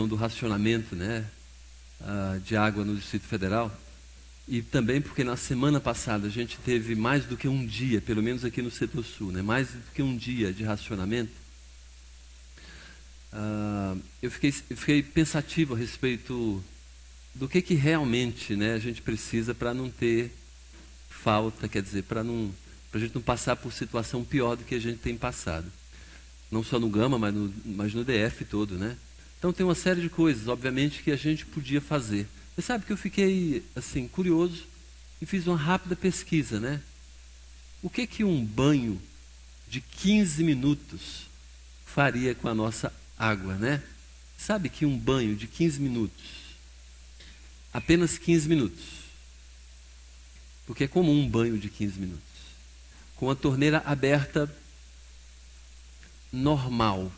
do racionamento, né, de água no Distrito Federal, e também porque na semana passada a gente teve mais do que um dia, pelo menos aqui no setor sul, né, mais do que um dia de racionamento. Eu fiquei pensativo a respeito do que realmente, né, a gente precisa para não ter falta, quer dizer, para a gente não passar por situação pior do que a gente tem passado. Não só no Gama, mas no DF todo, né? Então tem uma série de coisas, obviamente, que a gente podia fazer. Você sabe que eu fiquei, assim, curioso e fiz uma rápida pesquisa, né? O que um banho de 15 minutos faria com a nossa água, né? Sabe que um banho de 15 minutos, apenas 15 minutos, porque é comum um banho de 15 minutos, com a torneira aberta normal,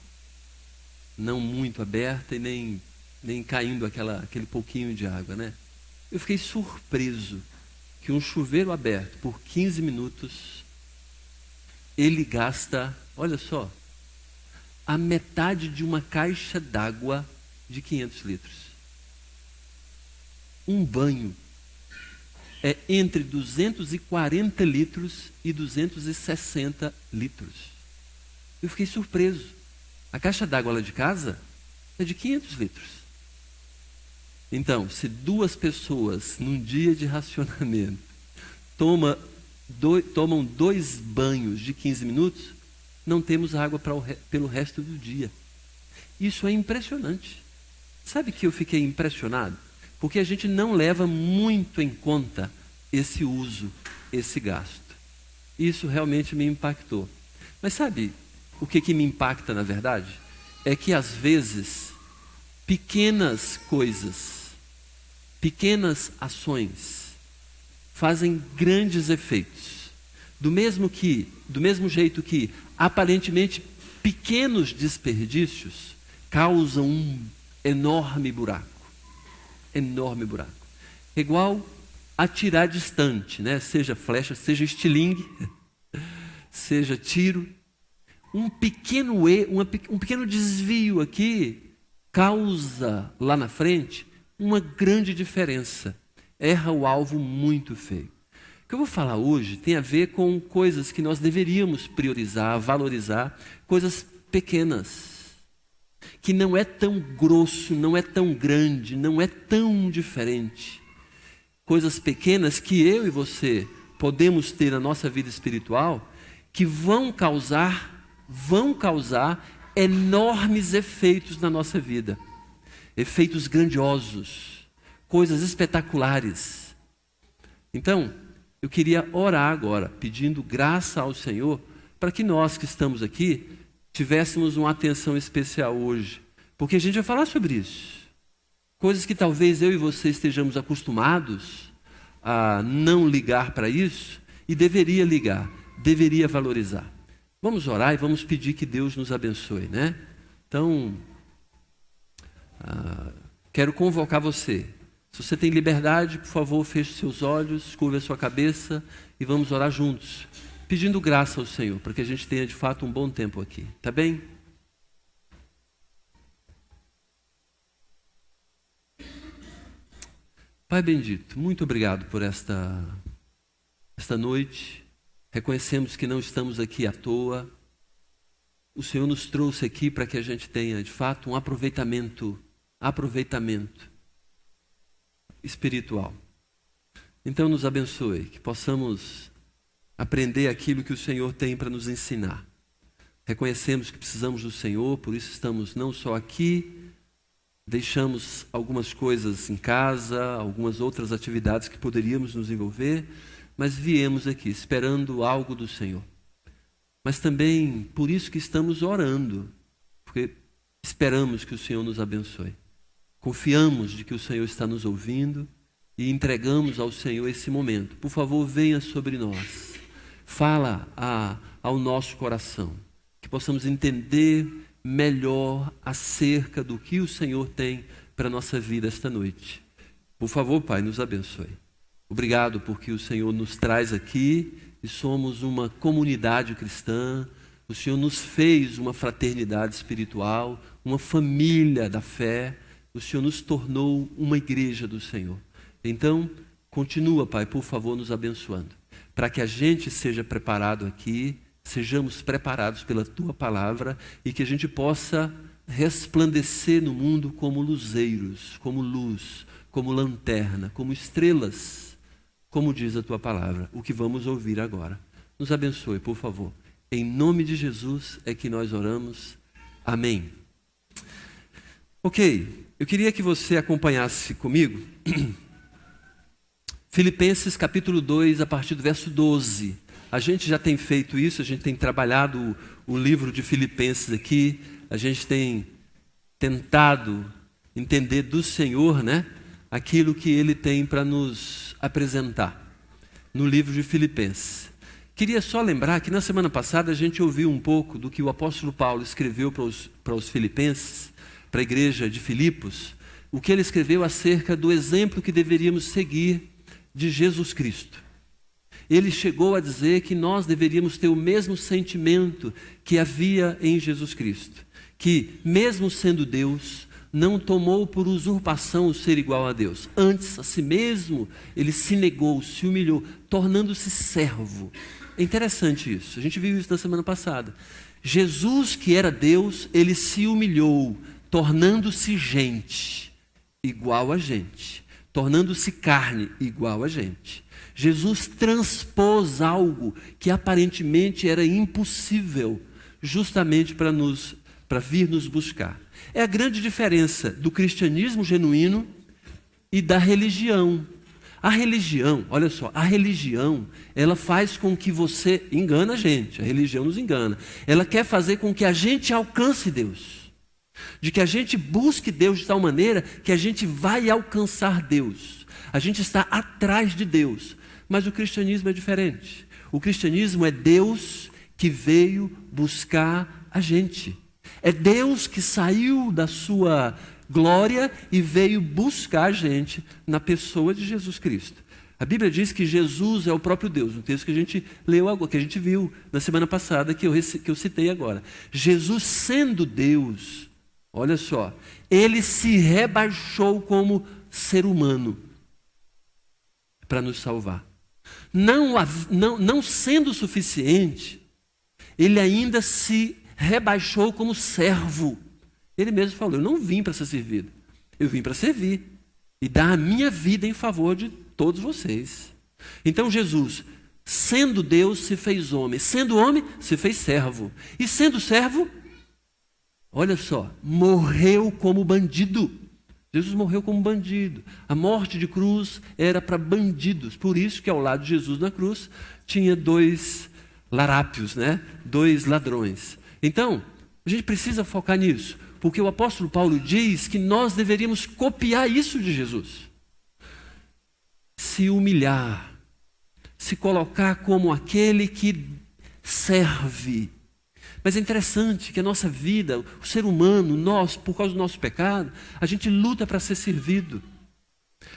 não muito aberta e nem caindo aquele pouquinho de água, né? Eu fiquei surpreso que um chuveiro aberto por 15 minutos, ele gasta, olha só, a metade de uma caixa d'água de 500 litros. Um banho é entre 240 litros e 260 litros. Eu fiquei surpreso. A caixa d'água lá de casa é de 500 litros. Então, se duas pessoas num dia de racionamento tomam 2 banhos de 15 minutos, não temos água pelo resto do dia. Isso é impressionante. Sabe que eu fiquei impressionado? Porque a gente não leva muito em conta esse uso, esse gasto. Isso realmente me impactou. Mas sabe o que me impacta, na verdade? É que às vezes, pequenas coisas, pequenas ações, fazem grandes efeitos. Do mesmo jeito que, aparentemente, pequenos desperdícios causam um enorme buraco. Enorme buraco. Igual atirar distante, né? Seja flecha, seja estilingue, seja tiro. Um pequeno desvio aqui causa lá na frente uma grande diferença. Erra o alvo muito feio. O que eu vou falar hoje tem a ver com coisas que nós deveríamos priorizar, valorizar, coisas pequenas, que não é tão grosso, não é tão grande, não é tão diferente. Coisas pequenas que eu e você podemos ter na nossa vida espiritual, que vão causar enormes efeitos na nossa vida. Efeitos grandiosos, coisas espetaculares. Então, eu queria orar agora, pedindo graça ao Senhor, para que nós que estamos aqui, tivéssemos uma atenção especial hoje. Porque a gente vai falar sobre isso. Coisas que talvez eu e você estejamos acostumados a não ligar para isso, e deveria ligar, deveria valorizar. Vamos orar e vamos pedir que Deus nos abençoe, né? Então, quero convocar você. Se você tem liberdade, por favor, feche seus olhos, curva a sua cabeça e vamos orar juntos, pedindo graça ao Senhor, para que a gente tenha de fato um bom tempo aqui, tá bem? Pai bendito, muito obrigado por esta noite. Reconhecemos que não estamos aqui à toa. O Senhor nos trouxe aqui para que a gente tenha, de fato, um aproveitamento espiritual. Então nos abençoe, que possamos aprender aquilo que o Senhor tem para nos ensinar. Reconhecemos que precisamos do Senhor, por isso estamos não só aqui, deixamos algumas coisas em casa, algumas outras atividades que poderíamos nos envolver, mas viemos aqui esperando algo do Senhor. Mas também por isso que estamos orando, porque esperamos que o Senhor nos abençoe. Confiamos de que o Senhor está nos ouvindo e entregamos ao Senhor esse momento. Por favor, venha sobre nós. Fala ao nosso coração, que possamos entender melhor acerca do que o Senhor tem para a nossa vida esta noite. Por favor, Pai, nos abençoe. Obrigado porque o Senhor nos traz aqui e somos uma comunidade cristã. O Senhor nos fez uma fraternidade espiritual, uma família da fé. o Senhor nos tornou uma igreja do Senhor. Então, continua, Pai, por favor, nos abençoando, para que a gente seja preparado aqui, sejamos preparados pela Tua palavra e que a gente possa resplandecer no mundo como luzeiros, como luz, como lanterna, como estrelas, como diz a Tua palavra, o que vamos ouvir agora. Nos abençoe, por favor. Em nome de Jesus é que nós oramos. Amém. Ok, eu queria que você acompanhasse comigo Filipenses capítulo 2, a partir do verso 12. A gente já tem feito isso, a gente tem trabalhado o livro de Filipenses aqui, a gente tem tentado entender do Senhor, né, aquilo que Ele tem para nos apresentar no livro de Filipenses. Queria só lembrar que na semana passada a gente ouviu um pouco do que o apóstolo Paulo escreveu para os filipenses, para a igreja de Filipos, o que ele escreveu acerca do exemplo que deveríamos seguir de Jesus Cristo. Ele chegou a dizer que nós deveríamos ter o mesmo sentimento que havia em Jesus Cristo, que mesmo sendo Deus, não tomou por usurpação o ser igual a Deus. Antes, a si mesmo, ele se negou, se humilhou, tornando-se servo. É interessante isso, a gente viu isso na semana passada. Jesus, que era Deus, ele se humilhou, tornando-se gente, igual a gente, tornando-se carne, igual a gente. Jesus transpôs algo que aparentemente era impossível, justamente para vir nos buscar. É a grande diferença do cristianismo genuíno e da religião. A religião, olha só, a religião, ela faz com que você engana a gente, a religião nos engana. Ela quer fazer com que a gente alcance Deus, de que a gente busque Deus de tal maneira que a gente vai alcançar Deus. A gente está atrás de Deus, mas o cristianismo é diferente. O cristianismo é Deus que veio buscar a gente. É Deus que saiu da sua glória e veio buscar a gente na pessoa de Jesus Cristo. A Bíblia diz que Jesus é o próprio Deus, um texto que a gente leu agora, que a gente viu na semana passada, que eu citei agora. Jesus sendo Deus, olha só, ele se rebaixou como ser humano para nos salvar. Não sendo suficiente, ele ainda se rebaixou como servo. Ele mesmo falou, eu não vim para ser servido, eu vim para servir e dar a minha vida em favor de todos vocês. Então Jesus, sendo Deus, se fez homem, sendo homem, se fez servo, e sendo servo, olha só, morreu como bandido. Jesus morreu como bandido. A morte de cruz era para bandidos, por isso que ao lado de Jesus na cruz tinha 2 larápios, né? 2 ladrões. Então, a gente precisa focar nisso, porque o apóstolo Paulo diz que nós deveríamos copiar isso de Jesus. Se humilhar, se colocar como aquele que serve. Mas é interessante que a nossa vida, o ser humano, nós, por causa do nosso pecado, a gente luta para ser servido.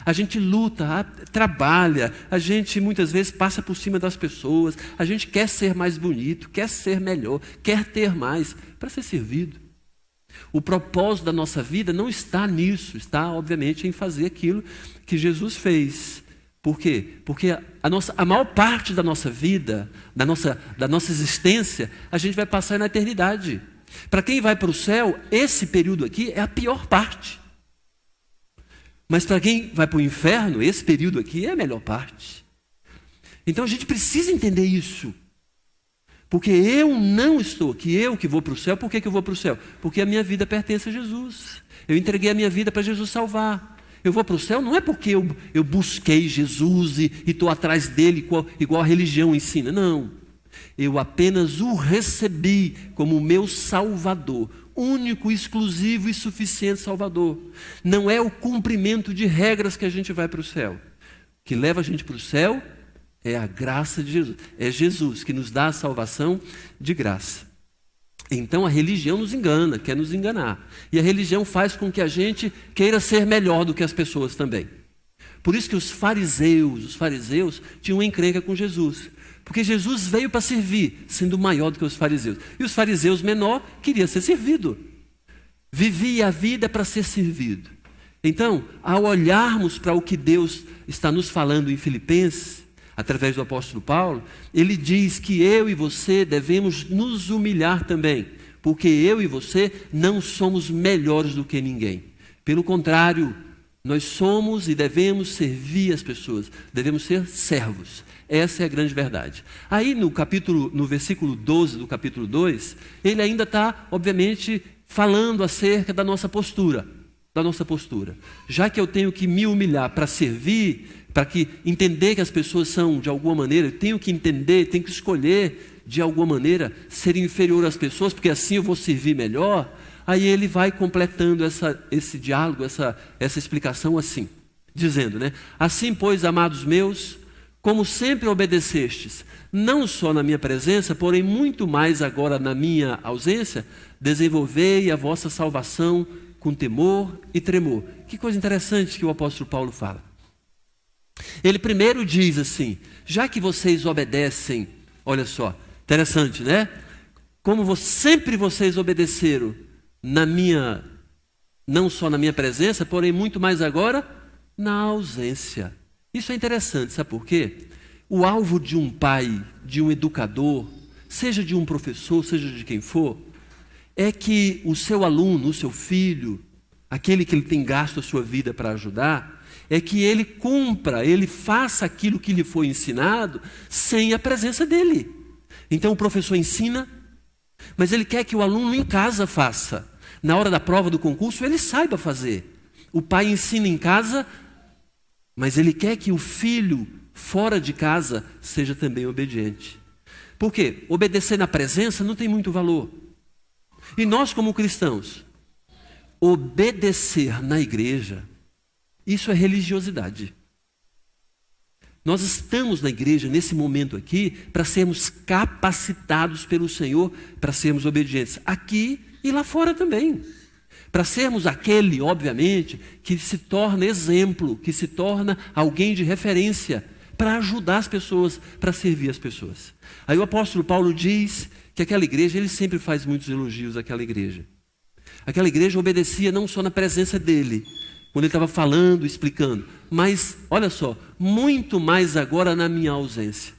A gente luta, trabalha, a gente muitas vezes passa por cima das pessoas, a gente quer ser mais bonito, quer ser melhor, quer ter mais, para ser servido. O propósito da nossa vida não está nisso, está obviamente em fazer aquilo que Jesus fez. Por quê? Porque a maior parte da nossa vida, da nossa existência, a gente vai passar na eternidade. Para quem vai para o céu, esse período aqui é a pior parte. Mas para quem vai para o inferno, esse período aqui é a melhor parte. Então a gente precisa entender isso. Porque eu não estou aqui, eu que vou para o céu. Por que eu vou para o céu? Porque a minha vida pertence a Jesus. Eu entreguei a minha vida para Jesus salvar. Eu vou para o céu não é porque eu busquei Jesus e estou atrás dele igual a religião ensina. Não. Eu apenas o recebi como meu Salvador. Único, exclusivo e suficiente Salvador. Não é o cumprimento de regras que a gente vai para o céu. O que leva a gente para o céu é a graça de Jesus. É Jesus que nos dá a salvação de graça. Então a religião nos engana, quer nos enganar. E a religião faz com que a gente queira ser melhor do que as pessoas também. Por isso que os fariseus tinham encrenca com Jesus. Porque Jesus veio para servir, sendo maior do que os fariseus. E os fariseus menor queriam ser servido. Vivia a vida para ser servido. Então, ao olharmos para o que Deus está nos falando em Filipenses, através do apóstolo Paulo, ele diz que eu e você devemos nos humilhar também, porque eu e você não somos melhores do que ninguém. Pelo contrário, nós somos e devemos servir as pessoas, devemos ser servos. Essa é a grande verdade. Aí no versículo 12 do capítulo 2, ele ainda está, obviamente, falando acerca da nossa postura. Já que eu tenho que me humilhar para servir, para entender que as pessoas são de alguma maneira, eu tenho que entender, tenho que escolher de alguma maneira ser inferior às pessoas, porque assim eu vou servir melhor. Aí ele vai completando esse diálogo, essa explicação assim, dizendo, né? Assim, pois, amados meus, como sempre obedecestes, não só na minha presença, porém muito mais agora na minha ausência, desenvolvei a vossa salvação com temor e tremor. Que coisa interessante que o apóstolo Paulo fala. Ele primeiro diz assim, já que vocês obedecem, olha só, interessante, né? Como sempre vocês obedeceram não só na minha presença, porém muito mais agora na ausência. Isso é interessante, sabe por quê? O alvo de um pai, de um educador, seja de um professor, seja de quem for, é que o seu aluno, o seu filho, aquele que ele tem gasto a sua vida para ajudar, é que ele cumpra, ele faça aquilo que lhe foi ensinado sem a presença dele. Então o professor ensina, mas ele quer que o aluno em casa faça. Na hora da prova do concurso, ele saiba fazer. O pai ensina em casa, mas ele quer que o filho fora de casa seja também obediente. Por quê? Obedecer na presença não tem muito valor. E nós, como cristãos, obedecer na igreja, isso é religiosidade. Nós estamos na igreja, nesse momento aqui, para sermos capacitados pelo Senhor, para sermos obedientes. Aqui e lá fora também. Para sermos aquele, obviamente, que se torna exemplo, que se torna alguém de referência, para ajudar as pessoas, para servir as pessoas. Aí o apóstolo Paulo diz que aquela igreja, ele sempre faz muitos elogios àquela igreja. Aquela igreja obedecia não só na presença dele, quando ele estava falando, explicando, mas, olha só, muito mais agora na minha ausência.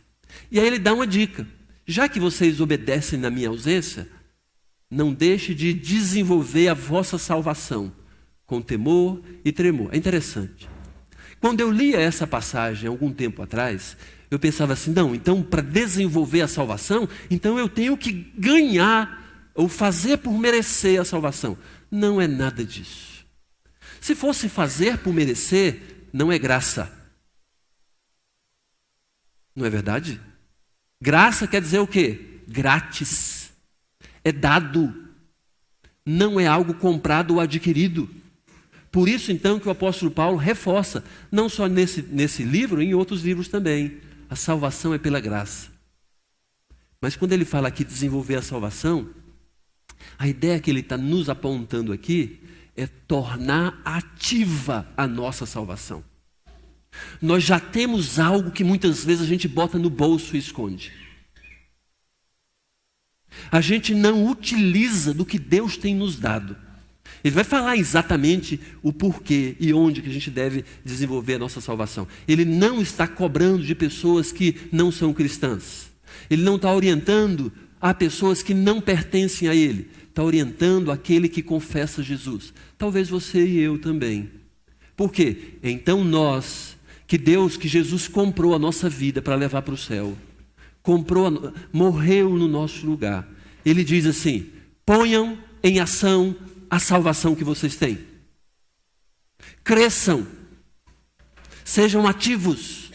E aí ele dá uma dica, já que vocês obedecem na minha ausência, não deixe de desenvolver a vossa salvação com temor e tremor. É interessante. Quando eu lia essa passagem algum tempo atrás, eu pensava assim, não, então para desenvolver a salvação, então eu tenho que ganhar ou fazer por merecer a salvação. Não é nada disso. Se fosse fazer por merecer, não é graça. Não é verdade? Graça quer dizer o quê? Grátis. É dado, não é algo comprado ou adquirido. Por isso, então, que o apóstolo Paulo reforça, não só nesse livro, em outros livros também, a salvação é pela graça. Mas quando ele fala aqui de desenvolver a salvação, a ideia que ele está nos apontando aqui é tornar ativa a nossa salvação. Nós já temos algo que muitas vezes a gente bota no bolso e esconde. A gente não utiliza do que Deus tem nos dado. Ele vai falar exatamente o porquê e onde que a gente deve desenvolver a nossa salvação. Ele não está cobrando de pessoas que não são cristãs. Ele não está orientando a pessoas que não pertencem a Ele. Está orientando aquele que confessa Jesus. Talvez você e eu também. Por quê? Então nós, que Jesus comprou a nossa vida para levar para o céu. Morreu no nosso lugar. Ele diz assim, ponham em ação a salvação que vocês têm. Cresçam. Sejam ativos.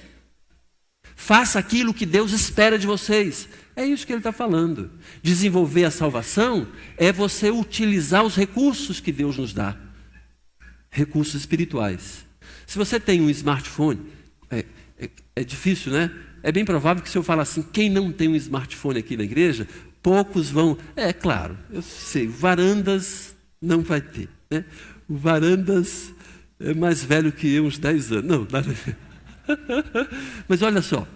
Faça aquilo que Deus espera de vocês. É isso que ele está falando. Desenvolver a salvação é você utilizar os recursos que Deus nos dá. Recursos espirituais. Se você tem um smartphone, é difícil, né? É bem provável que se eu falar assim, quem não tem um smartphone aqui na igreja, poucos vão... É claro, eu sei, Varandas não vai ter, né? O Varandas é mais velho que eu, uns 10 anos. Não, nada a ver. Mas olha só,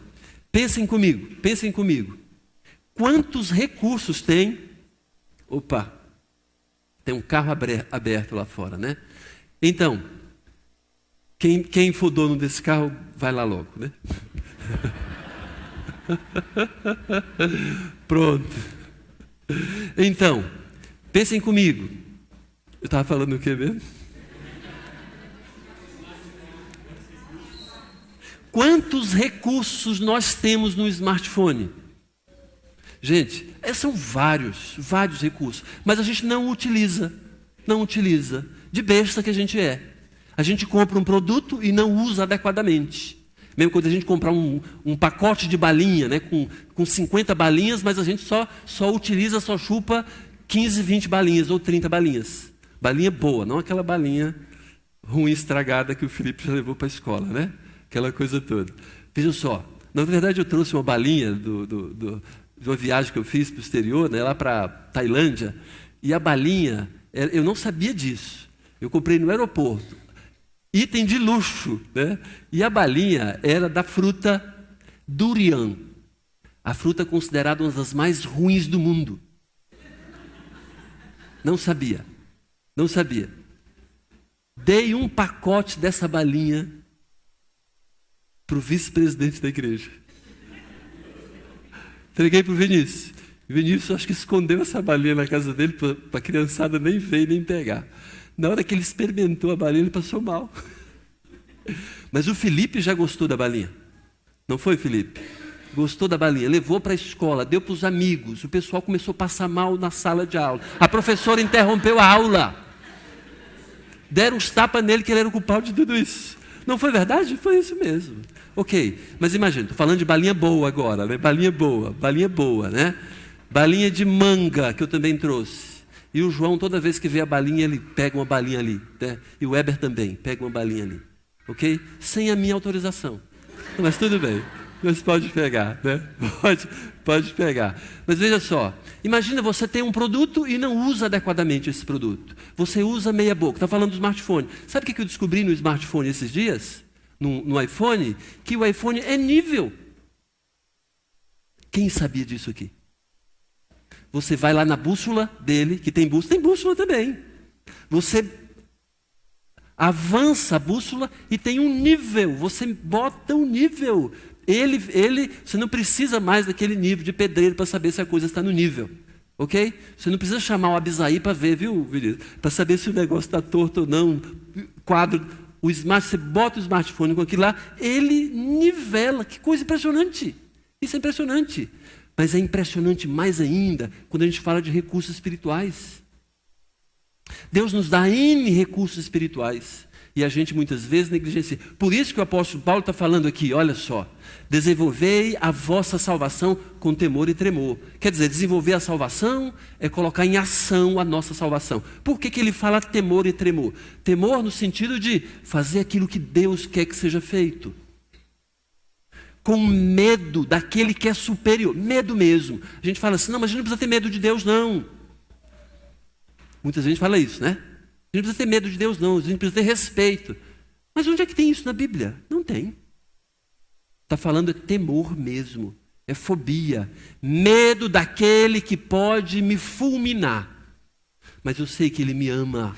pensem comigo. Quantos recursos tem? Opa, tem um carro aberto lá fora, né? Então, Quem for dono desse carro, vai lá logo, né? Pronto. Então, pensem comigo. Eu estava falando o quê mesmo? Quantos recursos nós temos no smartphone? Gente, são vários recursos, mas a gente não utiliza, de besta que a gente é. A gente compra um produto e não usa adequadamente. Mesmo quando a gente comprar um pacote de balinha, né, com 50 balinhas, mas a gente só utiliza, só chupa 15, 20 balinhas ou 30 balinhas. Balinha boa, não aquela balinha ruim, estragada que o Felipe já levou para a escola, né? Aquela coisa toda. Vejam só, na verdade eu trouxe uma balinha de uma viagem que eu fiz para o exterior, né, lá para Tailândia, e a balinha, eu não sabia disso. Eu comprei no aeroporto. Item de luxo, né? E a balinha era da fruta durian, a fruta considerada uma das mais ruins do mundo. Não sabia. Dei um pacote dessa balinha para o vice-presidente da igreja. Entreguei para o Vinícius. O Vinícius acho que escondeu essa balinha na casa dele para a criançada nem ver nem pegar. Na hora que ele experimentou a balinha, ele passou mal. Mas o Felipe já gostou da balinha. Não foi, Felipe? Gostou da balinha, levou para a escola, deu para os amigos. O pessoal começou a passar mal na sala de aula. A professora interrompeu a aula. Deram uns tapas nele que ele era o culpado de tudo isso. Não foi verdade? Foi isso mesmo. Ok, mas imagina, estou falando de balinha boa agora, né? Balinha boa, né? Balinha de manga, que eu também trouxe. E o João, toda vez que vê a balinha, ele pega uma balinha ali, né? E o Weber também, pega uma balinha ali. Ok? Sem a minha autorização. Mas tudo bem, mas pode pegar, né? Pode pegar. Mas veja só, imagina você tem um produto e não usa adequadamente esse produto. Você usa meia boca. Está falando do smartphone. Sabe o que eu descobri no smartphone esses dias? No iPhone? Que o iPhone é nível. Quem sabia disso aqui? Você vai lá na bússola dele, que tem bússola também. Você avança a bússola e tem um nível. Você bota um nível. Você não precisa mais daquele nível de pedreiro para saber se a coisa está no nível. Ok? Você não precisa chamar o Abisaí para ver, viu, Vinícius? Para saber se o negócio está torto ou não. Quadro, você bota o smartphone com aquilo lá, ele nivela. Que coisa impressionante. Isso é impressionante. Mas é impressionante mais ainda quando a gente fala de recursos espirituais. Deus nos dá N recursos espirituais e a gente muitas vezes negligencia. Por isso que o apóstolo Paulo está falando aqui, olha só. Desenvolvei a vossa salvação com temor e tremor. Quer dizer, desenvolver a salvação é colocar em ação a nossa salvação. Por que ele fala temor e tremor? Temor no sentido de fazer aquilo que Deus quer que seja feito. Com medo daquele que é superior. Medo mesmo. A gente fala assim, não, mas a gente não precisa ter medo de Deus, não. Muita gente fala isso, né? A gente não precisa ter medo de Deus, não. A gente precisa ter respeito. Mas onde é que tem isso na Bíblia? Não tem. Está falando é temor mesmo. É fobia. Medo daquele que pode me fulminar. Mas eu sei que ele me ama.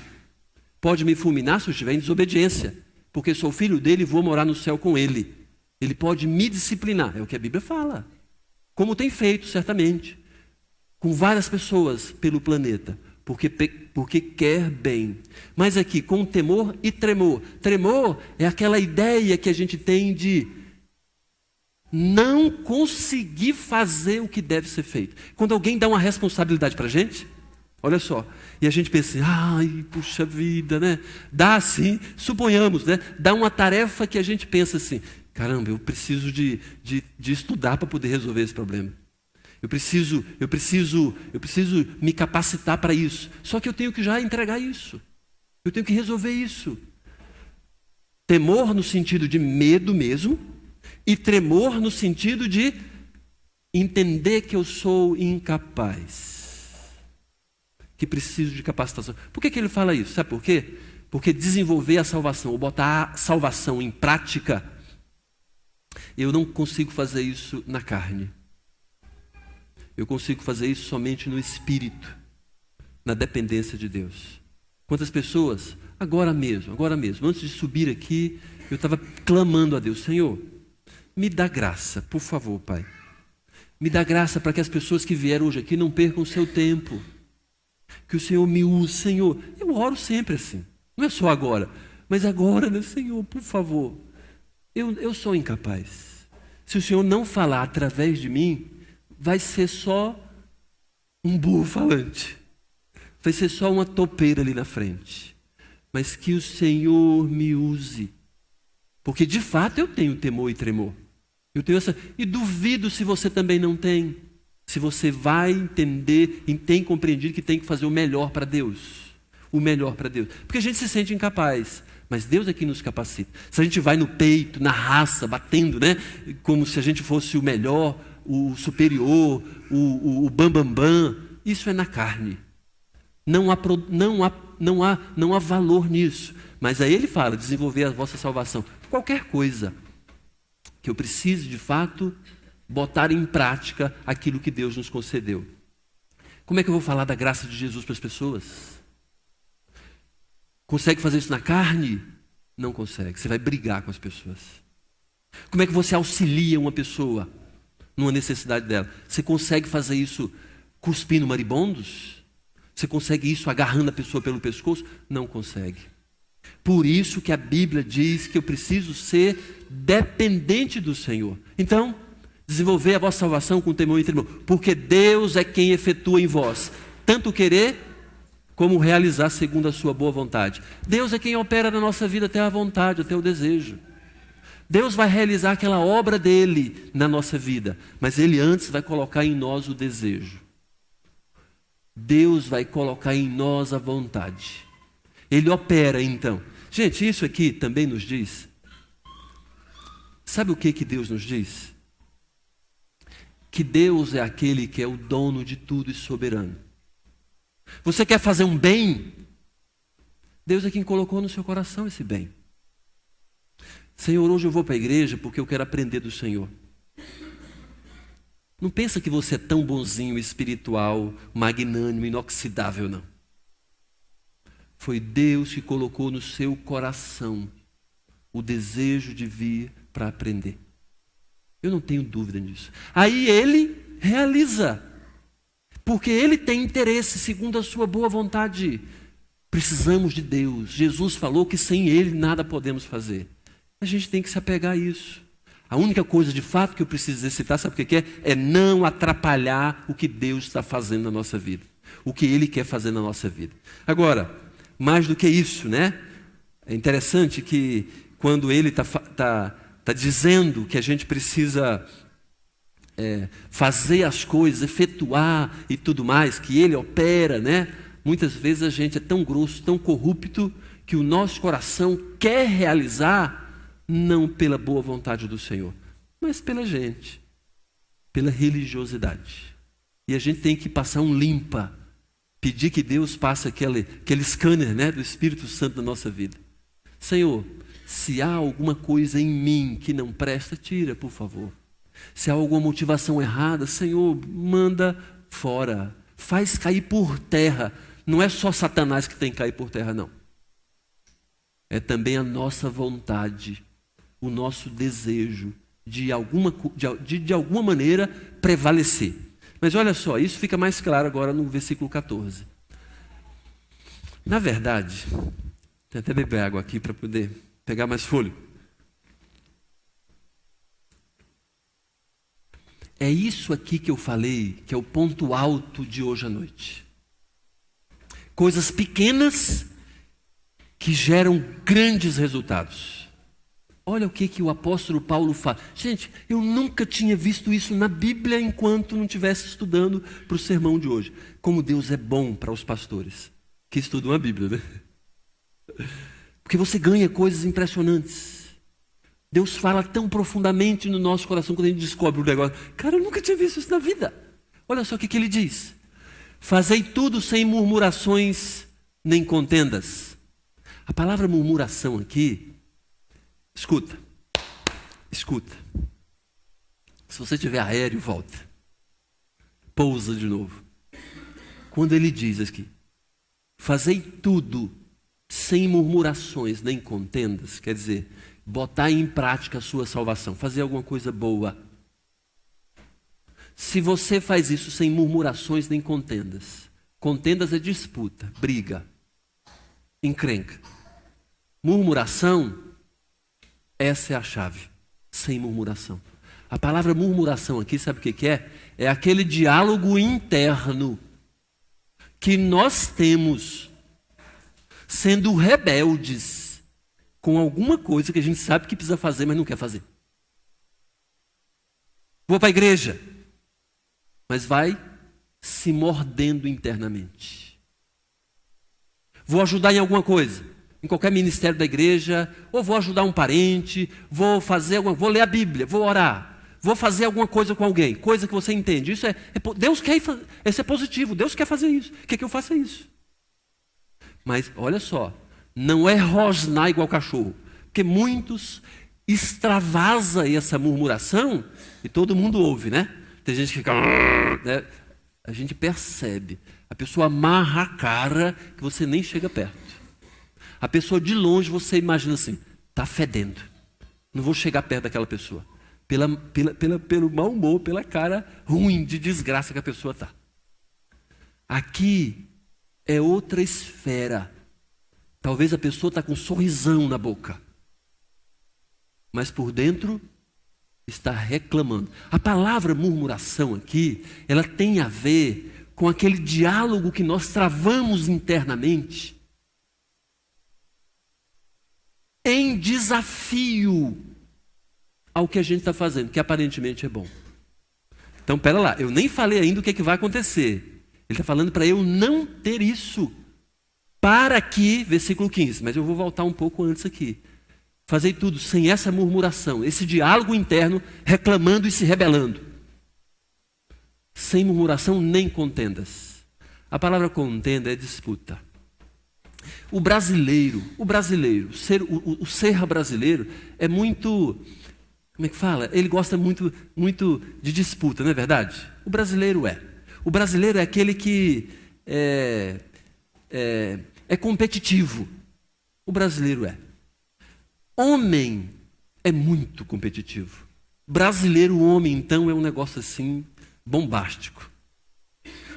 Pode me fulminar se eu estiver em desobediência. Porque sou filho dele e vou morar no céu com ele. Ele pode me disciplinar, é o que a Bíblia fala. Como tem feito, certamente, com várias pessoas pelo planeta, porque quer bem. Mas aqui, com temor e tremor. Tremor é aquela ideia que a gente tem de não conseguir fazer o que deve ser feito. Quando alguém dá uma responsabilidade para a gente, olha só, e a gente pensa assim, ai, puxa vida, né? Dá assim, suponhamos, né? Dá uma tarefa que a gente pensa assim, caramba, eu preciso de estudar para poder resolver esse problema. Eu preciso me capacitar para isso. Só que eu tenho que já entregar isso. Eu tenho que resolver isso. Temor no sentido de medo mesmo, e tremor no sentido de entender que eu sou incapaz. Que preciso de capacitação. Por que ele fala isso? Sabe por quê? Porque desenvolver a salvação, ou botar a salvação em prática, eu não consigo fazer isso na carne. Eu consigo fazer isso somente no Espírito, na dependência de Deus. Quantas pessoas, agora mesmo, antes de subir aqui, eu estava clamando a Deus: Senhor, me dá graça, por favor, Pai. Me dá graça para que as pessoas que vieram hoje aqui não percam o seu tempo. Que o Senhor me use, Senhor. Eu oro sempre assim, não é só agora, mas agora, né, Senhor, por favor. Eu sou incapaz. Se o Senhor não falar através de mim, vai ser só um burro falante. Vai ser só uma topeira ali na frente. Mas que o Senhor me use. Porque de fato eu tenho temor e tremor. Eu tenho essa. E duvido se você também não tem. Se você vai entender e tem compreendido que tem que fazer o melhor para Deus. O melhor para Deus. Porque a gente se sente incapaz. Mas Deus é quem nos capacita. Se a gente vai no peito, na raça, batendo, né? Como se a gente fosse o melhor, o superior, o bam. Isso é na carne. Não há valor nisso. Mas aí ele fala: desenvolver a vossa salvação. Qualquer coisa que eu precise de fato botar em prática aquilo que Deus nos concedeu. Como é que eu vou falar da graça de Jesus para as pessoas? Consegue fazer isso na carne? Não consegue. Você vai brigar com as pessoas. Como é que você auxilia uma pessoa numa necessidade dela? Você consegue fazer isso cuspindo maribondos? Você consegue isso agarrando a pessoa pelo pescoço? Não consegue. Por isso que a Bíblia diz que eu preciso ser dependente do Senhor. Então, desenvolver a vossa salvação com temor e tremor, porque Deus é quem efetua em vós, tanto querer como realizar segundo a sua boa vontade. Deus é quem opera na nossa vida até a vontade, até o desejo. Deus vai realizar aquela obra dele na nossa vida, mas ele antes vai colocar em nós o desejo. Deus vai colocar em nós a vontade. Ele opera então. Gente, isso aqui também nos diz. Sabe o que Deus nos diz? Que Deus é aquele que é o dono de tudo e soberano. Você quer fazer um bem? Deus é quem colocou no seu coração esse bem. Senhor, hoje eu vou para a igreja porque eu quero aprender do Senhor. Não pensa que você é tão bonzinho, espiritual, magnânimo, inoxidável, não. Foi Deus que colocou no seu coração o desejo de vir para aprender. Eu não tenho dúvida disso. Aí ele realiza. Porque ele tem interesse, segundo a sua boa vontade. Precisamos de Deus. Jesus falou que sem ele nada podemos fazer. A gente tem que se apegar a isso. A única coisa de fato que eu preciso exercitar, sabe o que é? É não atrapalhar o que Deus está fazendo na nossa vida. O que ele quer fazer na nossa vida. Agora, mais do que isso, né? É interessante que quando ele está dizendo que a gente precisa fazer as coisas, efetuar e tudo mais, que ele opera, né? Muitas vezes a gente é tão grosso, tão corrupto, que o nosso coração quer realizar, não pela boa vontade do Senhor, mas pela gente, pela religiosidade. E a gente tem que passar um limpa, pedir que Deus passe aquele scanner, né, do Espírito Santo na nossa vida. Senhor, se há alguma coisa em mim que não presta, tira, por favor. Se há alguma motivação errada, Senhor, manda fora. Faz cair por terra. Não é só Satanás que tem que cair por terra, não. É também a nossa vontade, o nosso desejo de alguma maneira prevalecer. Mas olha só, isso fica mais claro agora no versículo 14. Na verdade, tem até beber água aqui para poder pegar mais fôlego. É isso aqui que eu falei, que é o ponto alto de hoje à noite. Coisas pequenas que geram grandes resultados. Olha o que o apóstolo Paulo fala. Gente, eu nunca tinha visto isso na Bíblia enquanto não estivesse estudando para o sermão de hoje. Como Deus é bom para os pastores que estudam a Bíblia, né? Porque você ganha coisas impressionantes. Deus fala tão profundamente no nosso coração quando a gente descobre o negócio. Cara, eu nunca tinha visto isso na vida. Olha só o que ele diz. Fazei tudo sem murmurações nem contendas. A palavra murmuração aqui, escuta. Se você estiver aéreo, volta. Pousa de novo. Quando ele diz aqui, Fazei tudo sem murmurações nem contendas, quer dizer, botar em prática a sua salvação, fazer alguma coisa boa. Se você faz isso sem murmurações nem contendas, contendas é disputa, briga, encrenca. Murmuração, essa é a chave, sem murmuração. A palavra murmuração aqui, sabe o que é? É aquele diálogo interno que nós temos, sendo rebeldes com alguma coisa que a gente sabe que precisa fazer, mas não quer fazer. Vou para a igreja, mas vai se mordendo internamente. Vou ajudar em alguma coisa, em qualquer ministério da igreja, ou vou ajudar um parente, vou ler a Bíblia, vou orar, vou fazer alguma coisa com alguém, coisa que você entende. Isso Deus quer, isso é positivo, Deus quer fazer isso, quer que eu faça isso. Mas olha só, não é rosnar igual cachorro, porque muitos extravasa essa murmuração e todo mundo ouve, né? Tem gente que fica, né? A gente percebe, a pessoa amarra a cara que você nem chega perto. A pessoa de longe você imagina assim, está fedendo, não vou chegar perto daquela pessoa, pelo mau humor, pela cara ruim de desgraça que a pessoa está. Aqui é outra esfera. Talvez a pessoa está com um sorrisão na boca, mas por dentro está reclamando. A palavra murmuração aqui, ela tem a ver com aquele diálogo que nós travamos internamente em desafio ao que a gente está fazendo, que aparentemente é bom. Então, pera lá, eu nem falei ainda o que vai acontecer. Ele está falando para eu não ter isso. Para que, versículo 15, mas eu vou voltar um pouco antes aqui. Fazei tudo sem essa murmuração, esse diálogo interno, reclamando e se rebelando. Sem murmuração nem contendas. A palavra contenda é disputa. O ser brasileiro é muito, como é que fala? Ele gosta muito de disputa, não é verdade? O brasileiro é aquele que é competitivo. O brasileiro é. Homem é muito competitivo. Brasileiro homem, então, é um negócio assim, bombástico.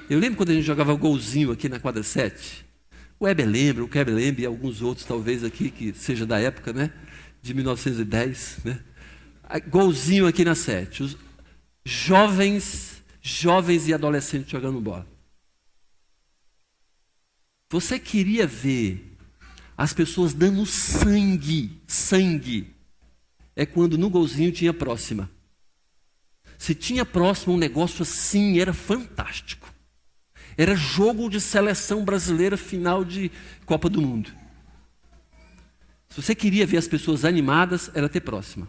Eu lembro quando a gente jogava golzinho aqui na quadra 7. O Heber lembra, o Kleber lembra e alguns outros talvez aqui, que seja da época, né? De 1910, né? Golzinho aqui na 7. Os jovens e adolescentes jogando bola. Você queria ver as pessoas dando sangue. É quando no golzinho tinha próxima. Se tinha próxima um negócio assim, era fantástico. Era jogo de seleção brasileira final de Copa do Mundo. Se você queria ver as pessoas animadas, era ter próxima.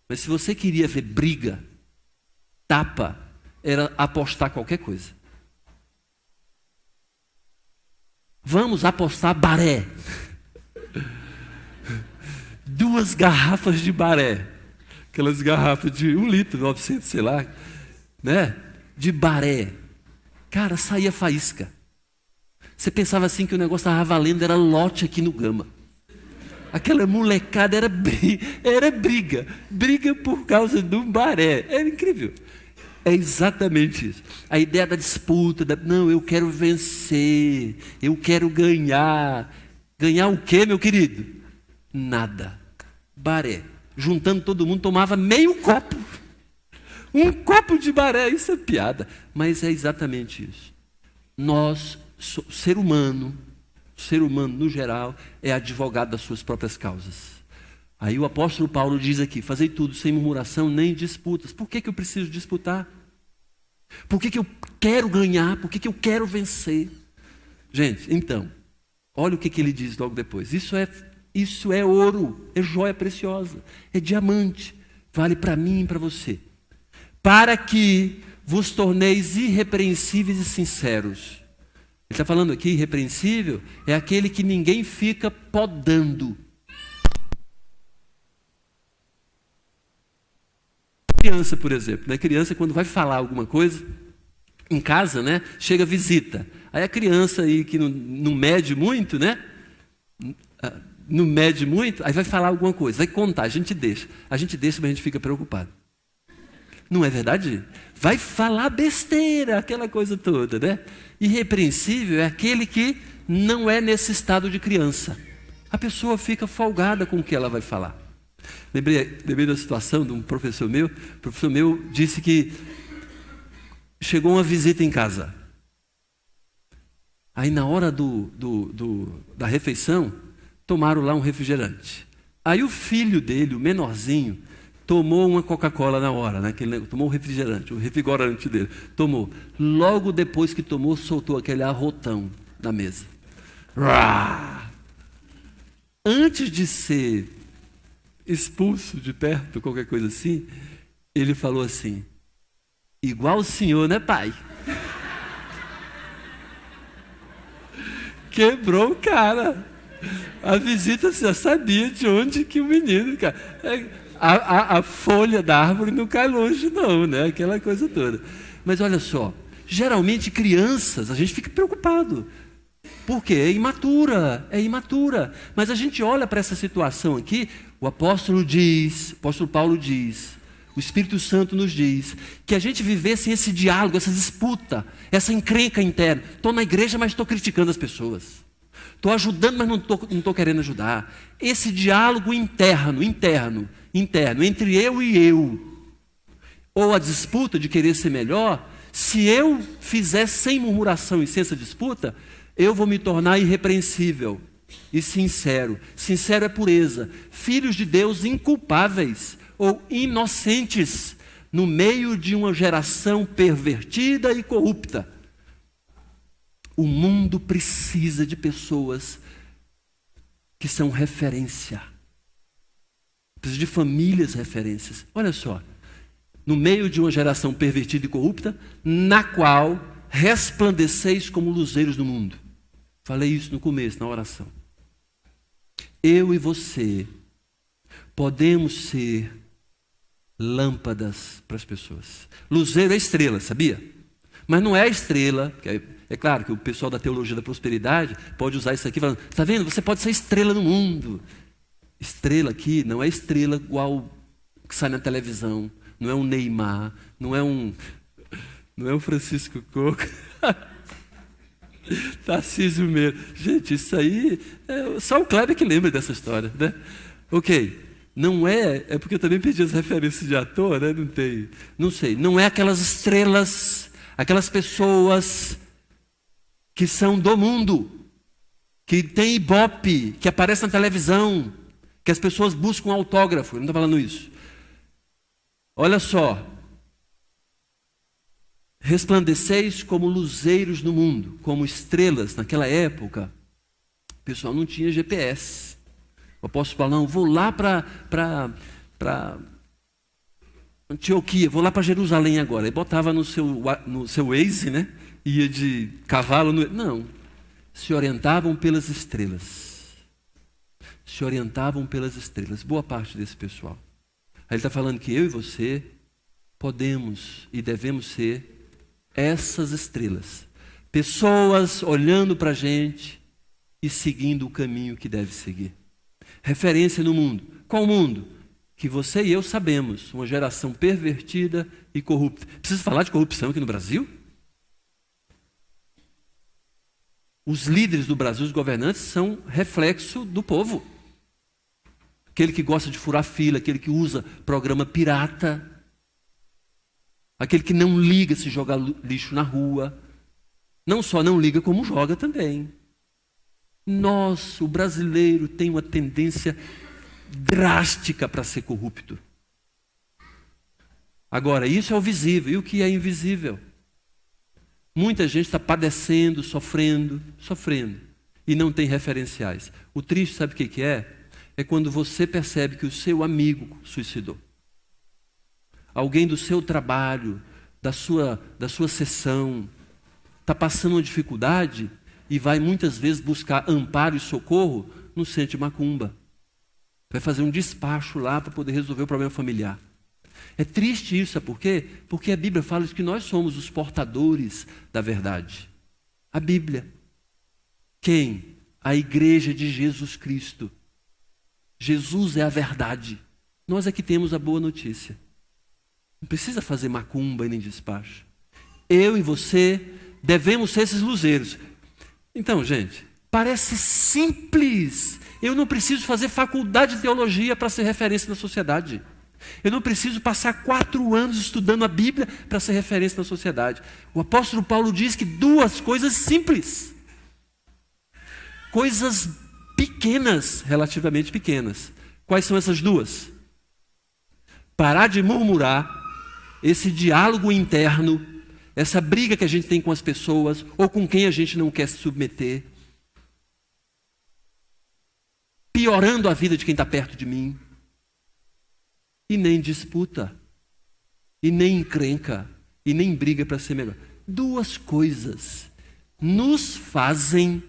Mas se você queria ver briga, tapa, era apostar qualquer coisa. Vamos apostar baré. 2 garrafas de baré. Aquelas garrafas de 1 litro, 900, sei lá, né? De baré. Cara, saía faísca. Você pensava assim que o negócio estava valendo, era lote aqui no Gama. Aquela molecada era briga. Briga por causa de um baré. Era incrível. É exatamente isso. A ideia da disputa, não, eu quero vencer, eu quero ganhar. Ganhar o quê, meu querido? Nada. Baré. Juntando todo mundo, tomava meio copo. 1 copo de baré, isso é piada. Mas é exatamente isso. Nós, ser humano no geral, é advogado das suas próprias causas. Aí o apóstolo Paulo diz aqui, fazei tudo sem murmuração nem disputas. Por que eu preciso disputar? Por que eu quero ganhar? Por que eu quero vencer? Gente, então, olha o que ele diz logo depois. Isso é ouro, é joia preciosa, é diamante. Vale para mim e para você. Para que vos torneis irrepreensíveis e sinceros. Ele está falando aqui, irrepreensível, é aquele que ninguém fica podando. Criança, por exemplo, né? Criança, quando vai falar alguma coisa em casa, né? Chega visita. Aí a criança aí que não mede muito, né? Não mede muito, aí vai falar alguma coisa, vai contar, a gente deixa, mas a gente fica preocupado. Não é verdade? Vai falar besteira, aquela coisa toda, né? Irrepreensível é aquele que não é nesse estado de criança. A pessoa fica folgada com o que ela vai falar. Lembrei da situação de um professor meu. O professor meu disse que chegou uma visita em casa. Aí na hora da refeição, tomaram lá um refrigerante. Aí o filho dele, o menorzinho, tomou uma Coca-Cola na hora, né? Tomou o refrigerante, o revigorante dele. Tomou. Logo depois que tomou, soltou aquele arrotão na mesa. Uá! Antes de ser expulso de perto, qualquer coisa assim, ele falou assim: igual o senhor, né, pai? Quebrou o cara. A visita já sabia de onde que o menino, cara. A folha da árvore não cai longe, não, né? Aquela coisa toda. Mas olha só, geralmente crianças, a gente fica preocupado. Por quê? É imatura. Mas a gente olha para essa situação aqui, o apóstolo Paulo diz, o Espírito Santo nos diz, que a gente vivesse esse diálogo, essa disputa, essa encrenca interna. Estou na igreja, mas estou criticando as pessoas. Estou ajudando, mas não estou querendo ajudar. Esse diálogo interno, entre eu e eu. Ou a disputa de querer ser melhor, se eu fizer sem murmuração e sem essa disputa, eu vou me tornar irrepreensível e sincero. Sincero é pureza. Filhos de Deus inculpáveis ou inocentes no meio de uma geração pervertida e corrupta. O mundo precisa de pessoas que são referência. Precisa de famílias referências. Olha só, no meio de uma geração pervertida e corrupta, na qual resplandeceis como luzeiros do mundo. Falei isso no começo, na oração. Eu e você podemos ser lâmpadas para as pessoas. Luzeiro é estrela, sabia? Mas não é a estrela, é claro que o pessoal da teologia da prosperidade pode usar isso aqui falando, está vendo? Você pode ser estrela no mundo. Estrela aqui não é estrela igual que sai na televisão, não é um Neymar, não é um Francisco Coco, Tarcísio Meira. Gente, isso aí, só o Kleber que lembra dessa história, né? Ok, não é porque eu também pedi as referências de ator, né? Não é aquelas estrelas, aquelas pessoas que são do mundo, que tem ibope, que aparece na televisão, que as pessoas buscam autógrafo. Eu não estou falando isso. Olha só. Resplandeceis como luzeiros no mundo, como estrelas. Naquela época, o pessoal não tinha GPS. O apóstolo Paulo, não, vou lá para Antioquia, vou lá para Jerusalém agora. Ele botava no seu Waze, né? Ia de cavalo. Não, se orientavam pelas estrelas. Boa parte desse pessoal. Aí ele está falando que eu e você podemos e devemos ser essas estrelas. Pessoas olhando para a gente e seguindo o caminho que deve seguir. Referência no mundo. Qual mundo? Que você e eu sabemos. Uma geração pervertida e corrupta. Preciso falar de corrupção aqui no Brasil? Os líderes do Brasil, os governantes, são reflexo do povo. Aquele que gosta de furar fila, aquele que usa programa pirata, aquele que não liga se jogar lixo na rua. Não só não liga, como joga também. O brasileiro, tem uma tendência drástica para ser corrupto. Agora, isso é o visível. E o que é invisível? Muita gente está padecendo, sofrendo, e não tem referenciais. O triste, sabe o que é? É quando você percebe que o seu amigo suicidou. Alguém do seu trabalho, da sua sessão, está passando uma dificuldade e vai muitas vezes buscar amparo e socorro no centro de macumba. Vai fazer um despacho lá para poder resolver o problema familiar. É triste isso, sabe por quê? Porque a Bíblia fala que nós somos os portadores da verdade. A Bíblia. Quem? A igreja de Jesus Cristo. Jesus é a verdade. Nós é que temos a boa notícia. Não precisa fazer macumba e nem despacho. Eu e você devemos ser esses luzeiros. Então, gente, parece simples. Eu não preciso fazer faculdade de teologia para ser referência na sociedade. Eu não preciso passar 4 anos estudando a Bíblia para ser referência na sociedade. O apóstolo Paulo diz que 2 coisas simples. Coisas pequenas, relativamente pequenas. Quais são essas 2? Parar de murmurar, esse diálogo interno, essa briga que a gente tem com as pessoas ou com quem a gente não quer se submeter, piorando a vida de quem está perto de mim. E nem disputa, e nem encrenca, e nem briga para ser melhor. 2 coisas nos fazem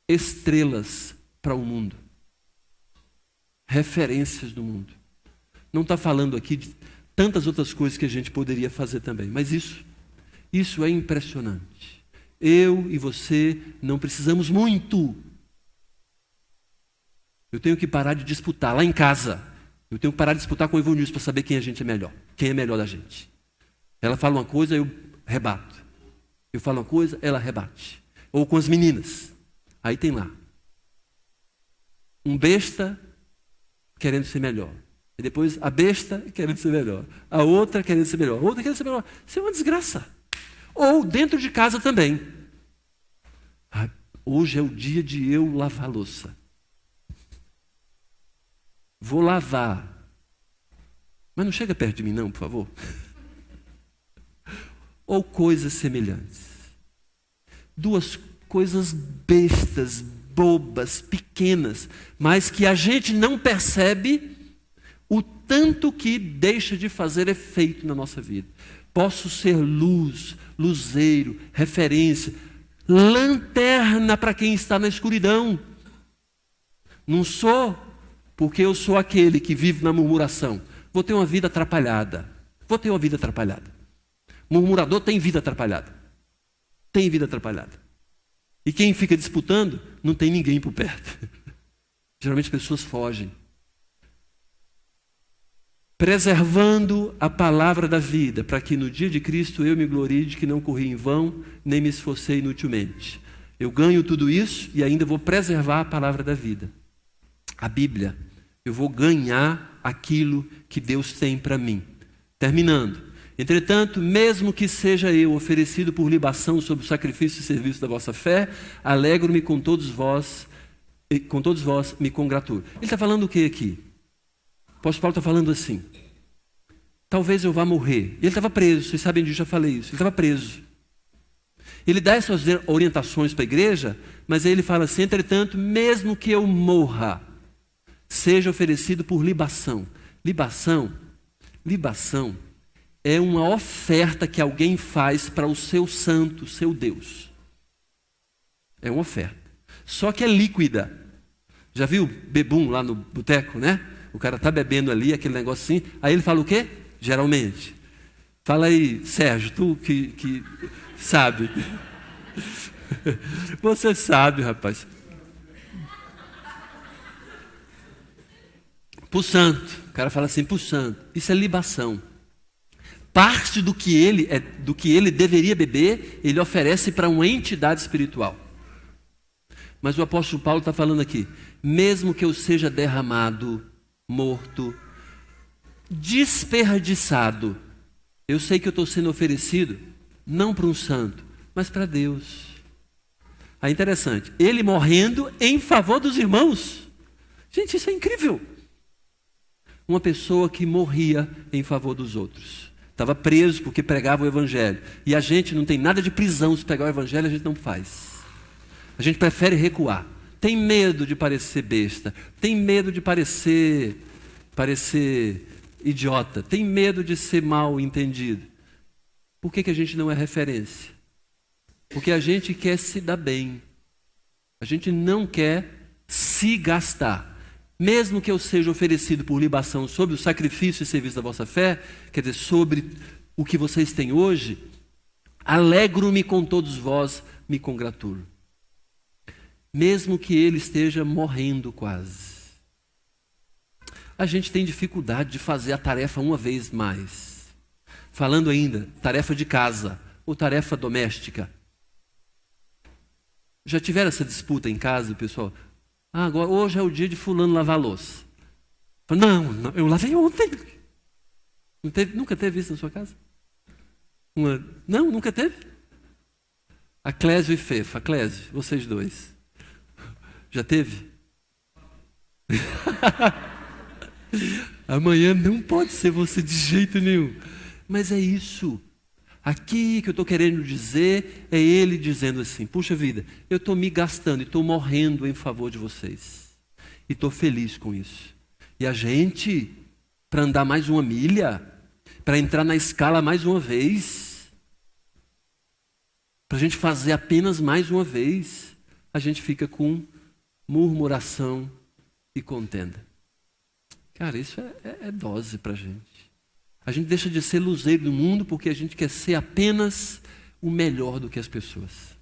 estrelas para o mundo, referências do mundo. Não está falando aqui de tantas outras coisas que a gente poderia fazer também, mas isso é impressionante. Eu e você não precisamos muito. Eu tenho que parar de disputar lá em casa. Eu tenho que parar de disputar com o Ivonilson para saber quem a gente é melhor. Quem é melhor da gente. Ela fala uma coisa, eu rebato. Eu falo uma coisa, ela rebate. Ou com as meninas. Aí tem lá. Um besta querendo ser melhor. E depois a besta querendo ser melhor. A outra querendo ser melhor. A outra querendo ser melhor. Isso é uma desgraça. Ou dentro de casa também. Hoje é o dia de eu lavar a louça. Vou lavar. Mas não chega perto de mim não, por favor. Ou coisas semelhantes. 2 coisas bestas, bobas, pequenas, mas que a gente não percebe o tanto que deixa de fazer efeito na nossa vida. Posso ser luz, luzeiro, referência, lanterna para quem está na escuridão. Não sou porque eu sou aquele que vive na murmuração. Vou ter uma vida atrapalhada. Murmurador tem vida atrapalhada. E quem fica disputando, não tem ninguém por perto. Geralmente as pessoas fogem. Preservando a palavra da vida, para que no dia de Cristo eu me glorie de que não corri em vão, nem me esforcei inutilmente. Eu ganho tudo isso e ainda vou preservar a palavra da vida. A Bíblia, eu vou ganhar aquilo que Deus tem para mim. Terminando. Entretanto, mesmo que seja eu oferecido por libação sob o sacrifício e serviço da vossa fé, alegro-me com todos vós me congratulo. Ele está falando o que aqui? O apóstolo Paulo está falando assim. Talvez eu vá morrer. Ele estava preso, vocês sabem disso, já falei isso. Ele estava preso. Ele dá essas orientações para a igreja, mas aí ele fala assim, entretanto, mesmo que eu morra, seja oferecido por libação. Libação é uma oferta que alguém faz para o seu santo, seu Deus. É uma oferta. Só que é líquida. Já viu bebum lá no boteco, né? O cara está bebendo ali, aquele negocinho. Aí ele fala o quê? Geralmente. Fala aí, Sérgio, tu que sabe. Você sabe, rapaz. Pro santo. O cara fala assim, pro santo. Isso é libação. Parte do que ele deveria beber, ele oferece para uma entidade espiritual. Mas o apóstolo Paulo está falando aqui, mesmo que eu seja derramado, morto, desperdiçado, eu sei que eu estou sendo oferecido, não para um santo, mas para Deus. É interessante, ele morrendo em favor dos irmãos. Gente, isso é incrível. Uma pessoa que morria em favor dos outros. Estava preso porque pregava o evangelho. E a gente não tem nada de prisão se pegar o evangelho, a gente não faz. A gente prefere recuar. Tem medo de parecer besta. Tem medo de parecer idiota. Tem medo de ser mal entendido. Por que a gente não é referência? Porque a gente quer se dar bem. A gente não quer se gastar. Mesmo que eu seja oferecido por libação sobre o sacrifício e serviço da vossa fé, quer dizer, sobre o que vocês têm hoje, Alegro-me com todos vós, me congratulo. Mesmo que ele esteja morrendo quase. A gente tem dificuldade de fazer a tarefa uma vez mais. Falando ainda, tarefa de casa ou tarefa doméstica. Já tiveram essa disputa em casa, pessoal? Agora, hoje é o dia de fulano lavar a louça. Não, eu lavei ontem. Nunca teve isso na sua casa? Não, nunca teve? A Clésio e Fefa. Clésio, vocês dois. Já teve? Amanhã não pode ser você de jeito nenhum. Mas é isso. Aqui que eu estou querendo dizer é ele dizendo assim: puxa vida, eu estou me gastando e estou morrendo em favor de vocês. E estou feliz com isso. E a gente, para andar mais uma milha, para entrar na escala mais uma vez, para a gente fazer apenas mais uma vez, a gente fica com murmuração e contenda. Cara, isso é dose para a gente. A gente deixa de ser luzeiro no mundo porque a gente quer ser apenas o melhor do que as pessoas.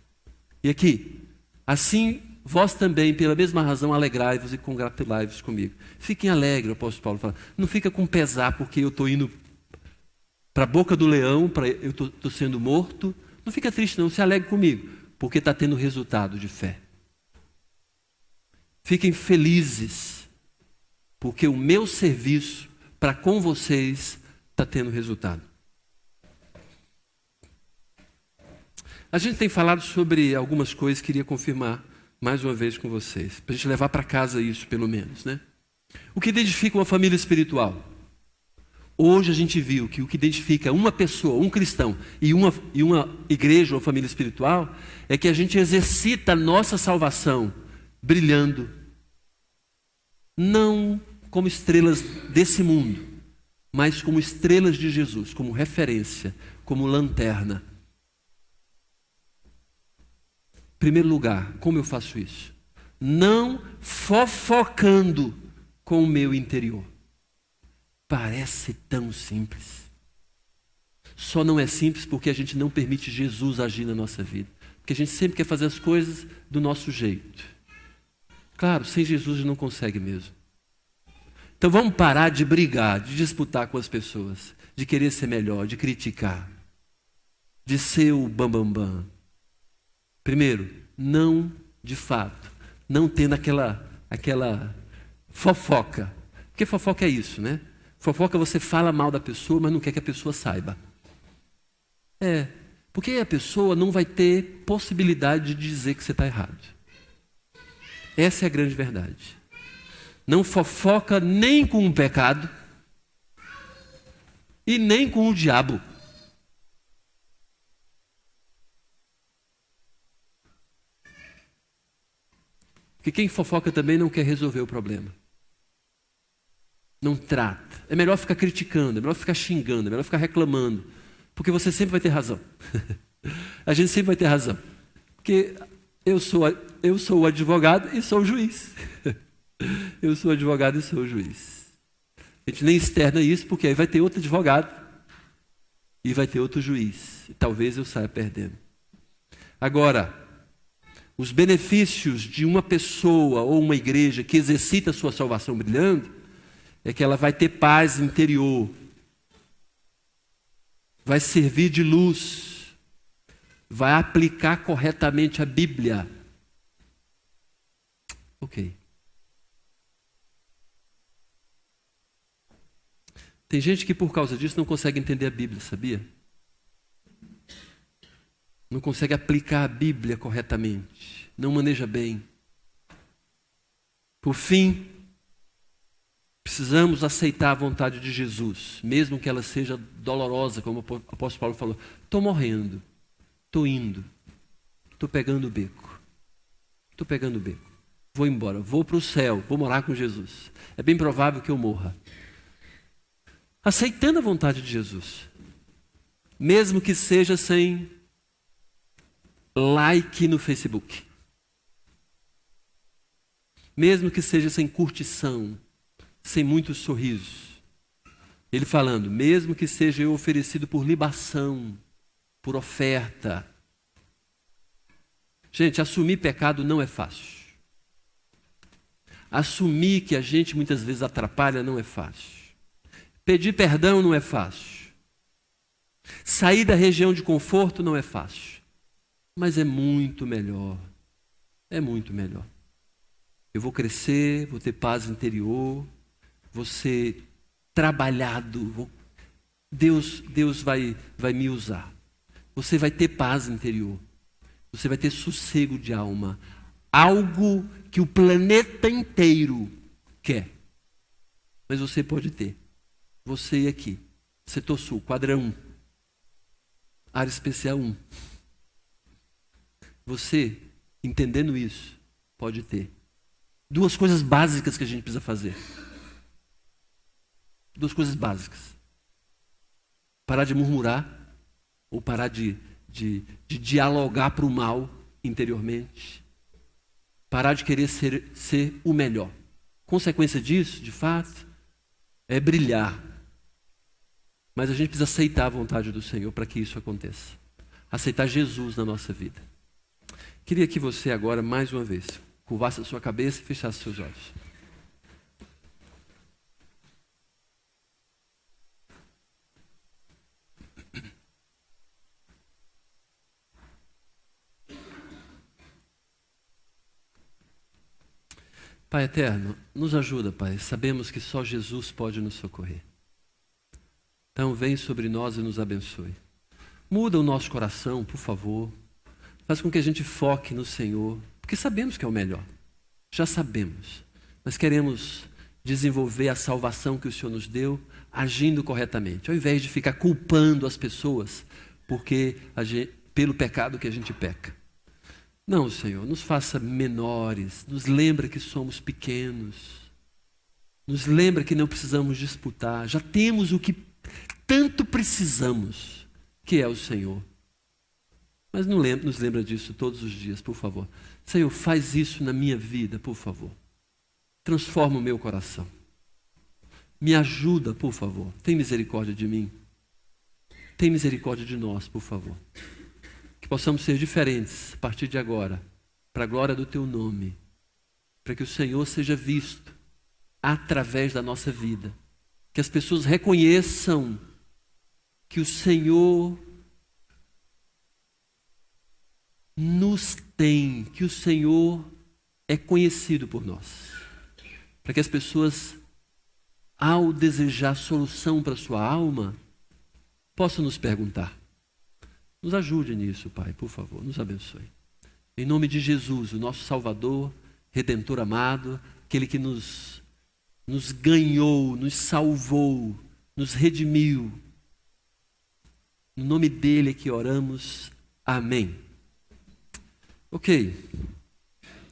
E aqui, assim vós também, pela mesma razão, alegrai-vos e congratulai-vos comigo. Fiquem alegres, o apóstolo Paulo fala. Não fica com pesar porque eu estou indo para a boca do leão, eu estou sendo morto. Não fica triste não, se alegre comigo, porque está tendo resultado de fé. Fiquem felizes, porque o meu serviço para com vocês está tendo resultado. A gente tem falado sobre algumas coisas, queria confirmar mais uma vez com vocês, para a gente levar para casa isso pelo menos, né? O que identifica uma família espiritual? Hoje a gente viu que o que identifica uma pessoa, um cristão e uma igreja ou família espiritual é que a gente exercita a nossa salvação brilhando, não como estrelas desse mundo, mas como estrelas de Jesus, como referência, como lanterna. Em primeiro lugar, como eu faço isso? Não fofocando com o meu interior. Parece tão simples. Só não é simples porque a gente não permite Jesus agir na nossa vida. Porque a gente sempre quer fazer as coisas do nosso jeito. Claro, sem Jesus a gente não consegue mesmo. Então vamos parar de brigar, de disputar com as pessoas, de querer ser melhor, de criticar, de ser o bambambam. Primeiro, não, de fato, não tendo aquela fofoca. Porque fofoca é isso, né? Fofoca você fala mal da pessoa, mas não quer que a pessoa saiba. Porque a pessoa não vai ter possibilidade de dizer que você está errado. Essa é a grande verdade. Não fofoca nem com o pecado e nem com o diabo. Porque quem fofoca também não quer resolver o problema. Não trata. É melhor ficar criticando, é melhor ficar xingando, é melhor ficar reclamando. Porque você sempre vai ter razão. A gente sempre vai ter razão. Porque eu sou o advogado e sou o juiz. Eu sou advogado e sou o juiz. A gente nem externa isso porque aí vai ter outro advogado e vai ter outro juiz. E talvez eu saia perdendo. Agora, os benefícios de uma pessoa ou uma igreja que exercita a sua salvação brilhando é que ela vai ter paz interior, vai servir de luz, vai aplicar corretamente a Bíblia. Ok. Tem gente que por causa disso não consegue entender a Bíblia, sabia? Não consegue aplicar a Bíblia corretamente, não maneja bem. Por fim, precisamos aceitar a vontade de Jesus, mesmo que ela seja dolorosa, como o apóstolo Paulo falou. Estou morrendo, estou indo, estou pegando o beco, vou embora, vou para o céu, vou morar com Jesus. É bem provável que eu morra. Aceitando a vontade de Jesus, mesmo que seja sem like no Facebook, mesmo que seja sem curtição, sem muitos sorrisos. Ele falando, mesmo que seja eu oferecido por libação, por oferta. Gente, assumir pecado não é fácil. Assumir que a gente muitas vezes atrapalha não é fácil. Pedir perdão não é fácil. Sair da região de conforto não é fácil. Mas é muito melhor. É muito melhor. Eu vou crescer, vou ter paz interior, vou ser trabalhado. Deus vai me usar. Você vai ter paz interior. Você vai ter sossego de alma. Algo que o planeta inteiro quer. Mas você pode ter. Você aqui. Setor Sul, quadra 1. Área especial 1. Você, entendendo isso, pode ter. 2 coisas básicas que a gente precisa fazer. 2 coisas básicas. Parar de murmurar, ou parar de dialogar para o mal interiormente. Parar de querer ser o melhor. Consequência disso, de fato, é brilhar. Mas a gente precisa aceitar a vontade do Senhor para que isso aconteça. Aceitar Jesus na nossa vida. Queria que você agora, mais uma vez, curvasse a sua cabeça e fechasse seus olhos. Pai eterno, nos ajuda, Pai. Sabemos que só Jesus pode nos socorrer. Então vem sobre nós e nos abençoe. Muda o nosso coração, por favor. Faz com que a gente foque no Senhor, porque sabemos que é o melhor. Já sabemos. Mas queremos desenvolver a salvação que o Senhor nos deu, agindo corretamente, ao invés de ficar culpando as pessoas pelo pecado que a gente peca. Não, Senhor, nos faça menores, nos lembra que somos pequenos, nos lembra que não precisamos disputar, já temos o que tanto precisamos, que é o Senhor. Mas nos lembra disso todos os dias, por favor. Senhor, faz isso na minha vida, por favor. Transforma o meu coração. Me ajuda, por favor. Tem misericórdia de mim. Tem misericórdia de nós, por favor. Que possamos ser diferentes a partir de agora, para a glória do Teu nome. Para que o Senhor seja visto através da nossa vida. Que as pessoas reconheçam que o Senhor nos tem, que o Senhor é conhecido por nós. Para que as pessoas, ao desejar solução para a sua alma, possam nos perguntar. Nos ajude nisso, Pai, por favor, nos abençoe. Em nome de Jesus, o nosso Salvador, Redentor amado, aquele que nos ganhou, nos salvou, nos redimiu. No nome dele é que oramos. Amém. Ok.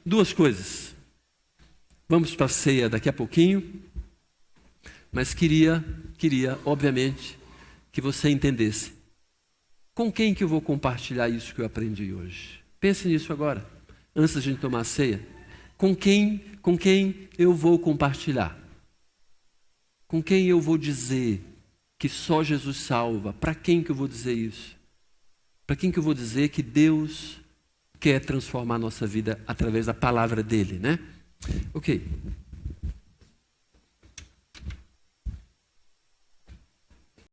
2 coisas. Vamos para a ceia daqui a pouquinho. Mas queria, obviamente, que você entendesse. Com quem que eu vou compartilhar isso que eu aprendi hoje? Pense nisso agora, antes da gente tomar a ceia. Com quem eu vou compartilhar? Com quem eu vou dizer que só Jesus salva? Para quem que eu vou dizer isso? Para quem que eu vou dizer que Deus quer transformar a nossa vida através da palavra dele, né? Ok.